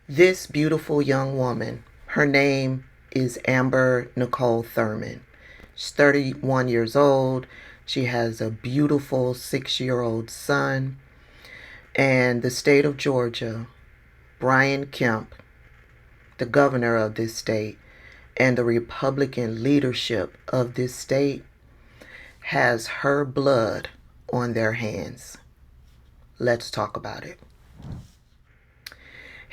This beautiful young woman, her name is Amber Nicole Thurman. She's 31 years old. She has a beautiful 6-year-old son. And the state of Georgia, Brian Kemp, the governor of this state, and the Republican leadership of this state has her blood on their hands. Let's talk about it.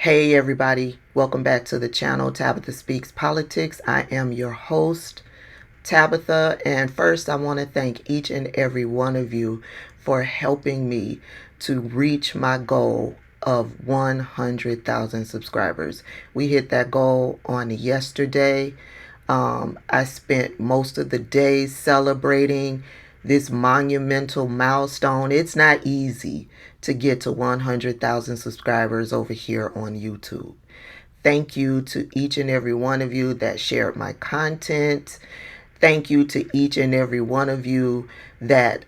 Hey everybody, welcome back to the channel Tabitha Speaks Politics. I am your host, Tabitha, and first I want to thank each and every one of you for helping me to reach my goal of 100,000 subscribers. We hit that goal on yesterday. I spent most of the day celebrating this monumental milestone. It's not easy to get to 100,000 subscribers over here on YouTube. Thank you to each and every one of you that shared my content. Thank you to each and every one of you that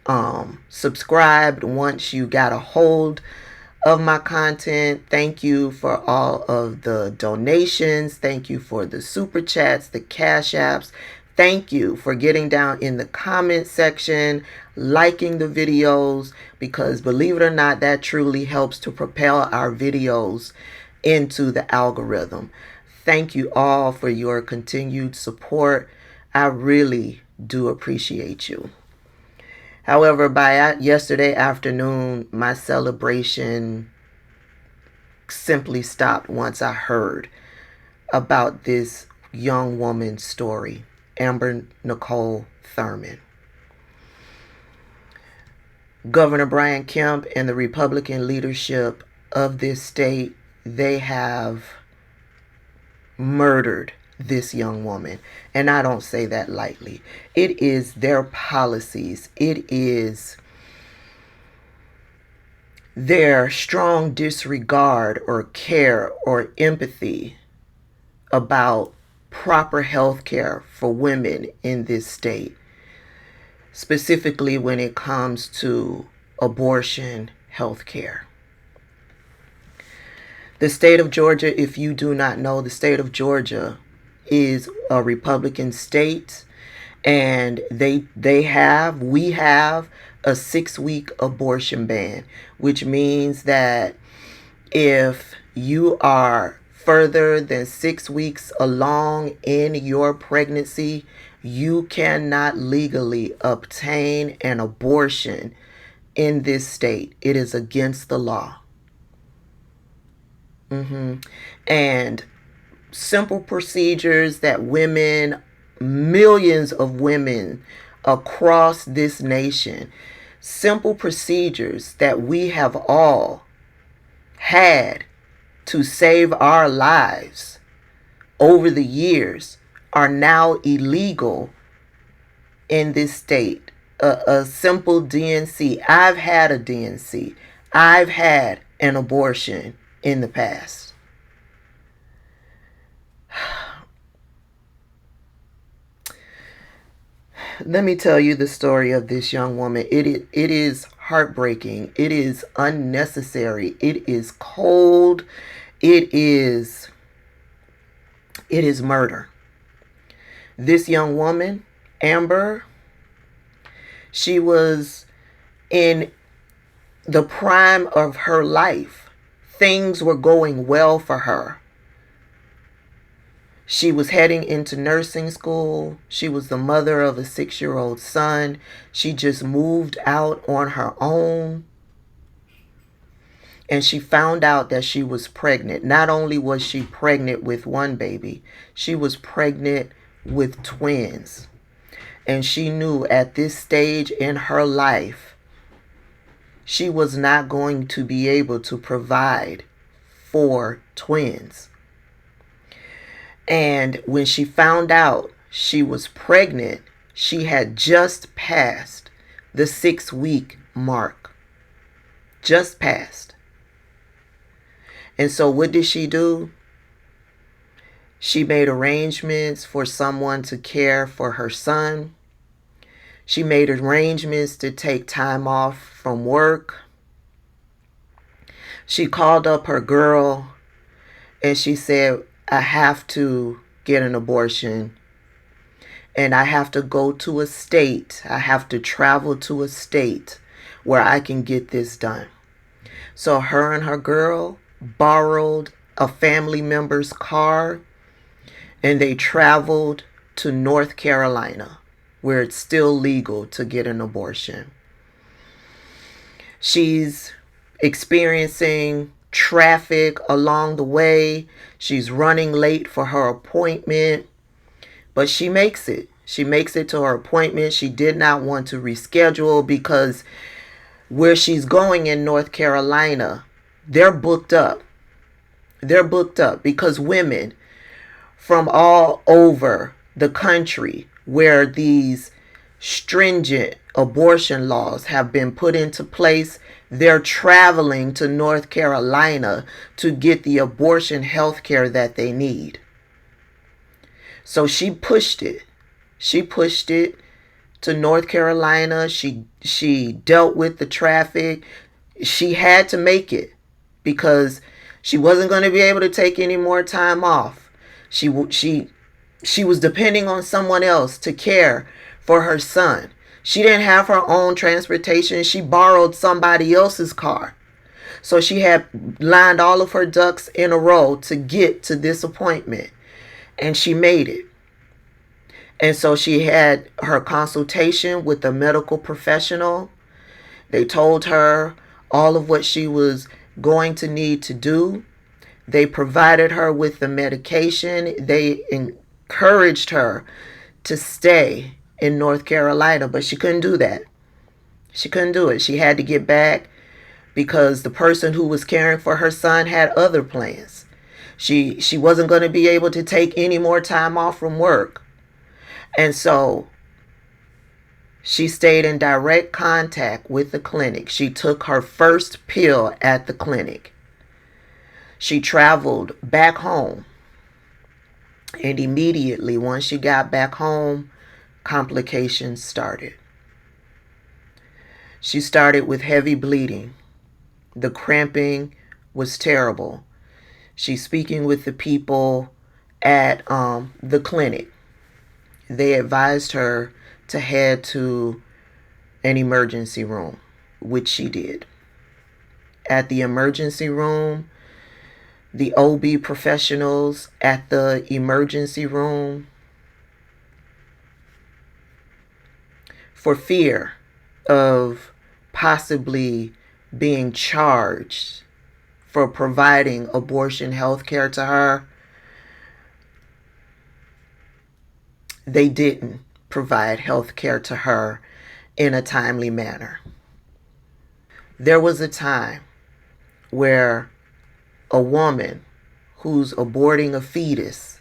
subscribed once you got a hold of my content. Thank you for all of the donations. Thank you for the super chats, the cash apps. Thank you for getting down in the comment section, liking the videos, because believe it or not, that truly helps to propel our videos into the algorithm. Thank you all for your continued support. I really do appreciate you. However, by yesterday afternoon, my celebration simply stopped once I heard about this young woman's story, Amber Nicole Thurman. Governor Brian Kemp and the Republican leadership of this state, they have murdered this young woman. And I don't say that lightly. It is their policies. It is their strong disregard or care or empathy about proper health care for women in this state, specifically when it comes to abortion health care. The state of Georgia, if you do not know, the state of Georgia is a Republican state, and we have a 6-week abortion ban, which means that if you are further than 6 weeks along in your pregnancy, you cannot legally obtain an abortion in this state. It is against the law. And simple procedures that millions of women across this nation, simple procedures that we have all had to save our lives over the years, are now illegal in this state. A simple DNC. I've had a DNC. I've had an abortion in the past. Let me tell you the story of this young woman. It is heartbreaking. It is unnecessary. It is cold. It is murder. This young woman, Amber, she was in the prime of her life. Things were going well for her. She was heading into nursing school. She was the mother of a 6-year-old son. She just moved out on her own. And she found out that she was pregnant. Not only was she pregnant with one baby, she was pregnant with twins. And she knew at this stage in her life, she was not going to be able to provide for twins. And when she found out she was pregnant, she had just passed the 6-week mark. Just passed. And so what did she do? She made arrangements for someone to care for her son. She made arrangements to take time off from work. She called up her girl And she said, I have to get an abortion, and I have to go to a state. I have to travel to a state where I can get this done. So her and her girl borrowed a family member's car, and they traveled to North Carolina, where it's still legal to get an abortion. She's experiencing traffic along the way. She's running late for her appointment, but she makes it. She makes it to her appointment. She did not want to reschedule because where she's going in North Carolina, they're booked up. They're booked up because women from all over the country where these stringent abortion laws have been put into place, they're traveling to North Carolina to get the abortion health care that they need. So she pushed it. She pushed it to North Carolina. She dealt with the traffic. She had to make it because she wasn't going to be able to take any more time off. She was depending on someone else to care for her son. She didn't have her own transportation. She borrowed somebody else's car. So she had lined all of her ducks in a row to get to this appointment, and she made it. And so she had her consultation with a medical professional. They told her all of what she was going to need to do. They provided her with the medication. They encouraged her to stay in North Carolina, but she couldn't do that. She couldn't do it. She had to get back because the person who was caring for her son had other plans. She wasn't going to be able to take any more time off from work. And so she stayed in direct contact with the clinic. She took her first pill at the clinic. She traveled back home. And immediately, once she got back home, complications started. She started with heavy bleeding. The cramping was terrible. She's speaking with the people at the clinic. They advised her to head to an emergency room, which she did. At the emergency room, the OB professionals at the emergency room, for fear of possibly being charged for providing abortion health care to her, they didn't provide health care to her in a timely manner. There was a time where a woman who's aborting a fetus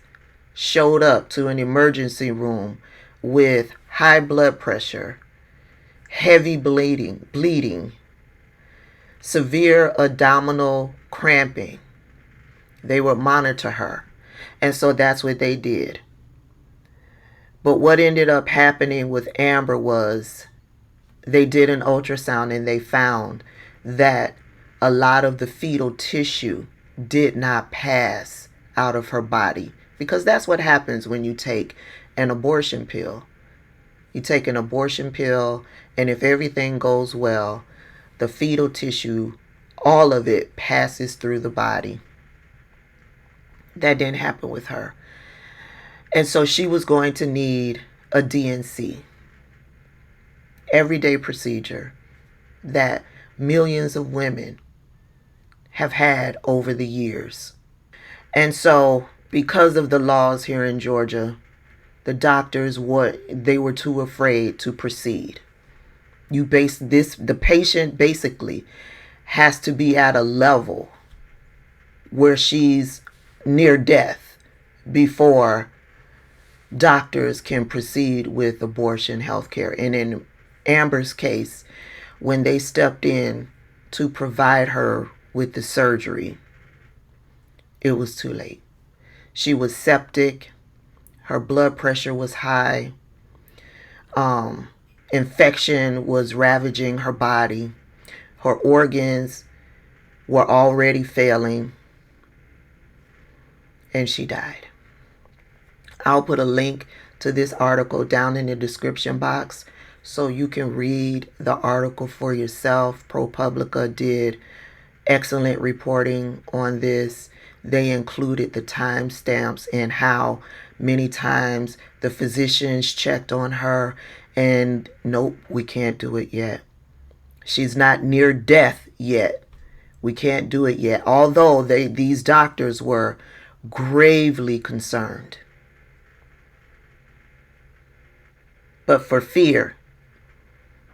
showed up to an emergency room with high blood pressure, heavy bleeding, severe abdominal cramping. They would monitor her. And so that's what they did. But what ended up happening with Amber was they did an ultrasound and they found that a lot of the fetal tissue did not pass out of her body, because that's what happens when you take an abortion pill. You take an abortion pill, and if everything goes well, the fetal tissue, all of it passes through the body. That didn't happen with her. And so she was going to need a DNC, everyday procedure that millions of women have had over the years. And so because of the laws here in Georgia, the doctors, they were too afraid to proceed. The patient basically has to be at a level where she's near death before doctors can proceed with abortion health care. And in Amber's case, when they stepped in to provide her with the surgery, it was too late. She was septic. Her blood pressure was high. Infection was ravaging her body. Her organs were already failing. and she died. I'll put a link to this article down in the description box so you can read the article for yourself. ProPublica did excellent reporting on this. They included the timestamps and how many times the physicians checked on her and nope, we can't do it yet. She's not near death yet. We can't do it yet. Although these doctors were gravely concerned. But for fear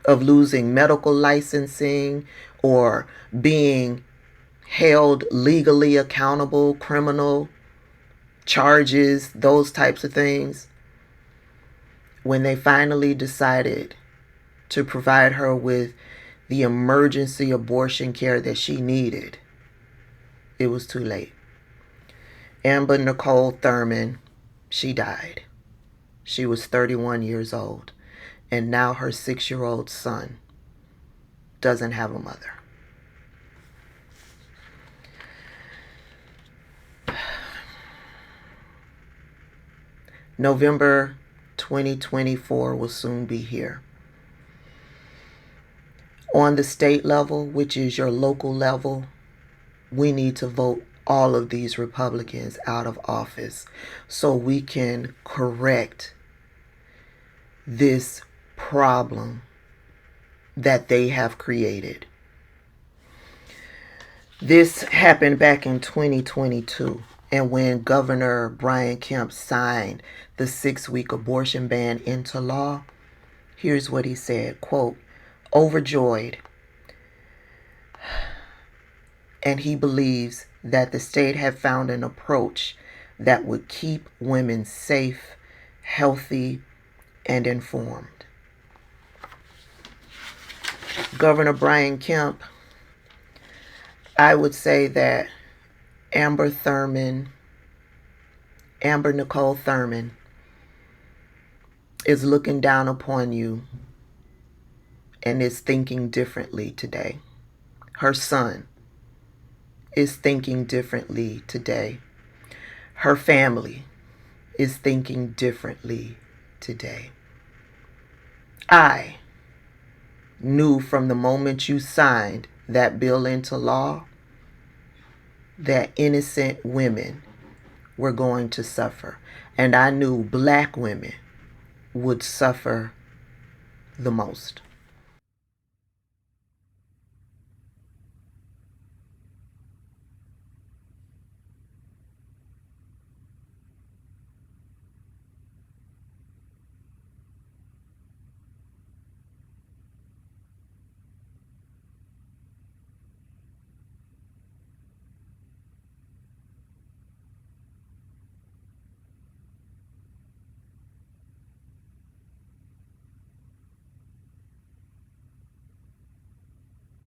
of losing medical licensing or being held legally accountable, criminal charges, those types of things, when they finally decided to provide her with the emergency abortion care that she needed, it was too late. Amber Nicole Thurman, she died. She was 31 years old, and now her 6-year-old son doesn't have a mother. November 2024 will soon be here. On the state level, which is your local level, we need to vote all of these Republicans out of office so we can correct this problem that they have created. This happened back in 2022, and when Governor Brian Kemp signed the 6-week abortion ban into law, here's what he said, quote, overjoyed, and he believes that the state had found an approach that would keep women safe, healthy, and informed. Governor Brian Kemp, I would say that Amber Nicole Thurman is looking down upon you and is thinking differently today. Her son is thinking differently today. Her family is thinking differently today. I knew from the moment you signed that bill into law that innocent women were going to suffer. And I knew black women would suffer the most.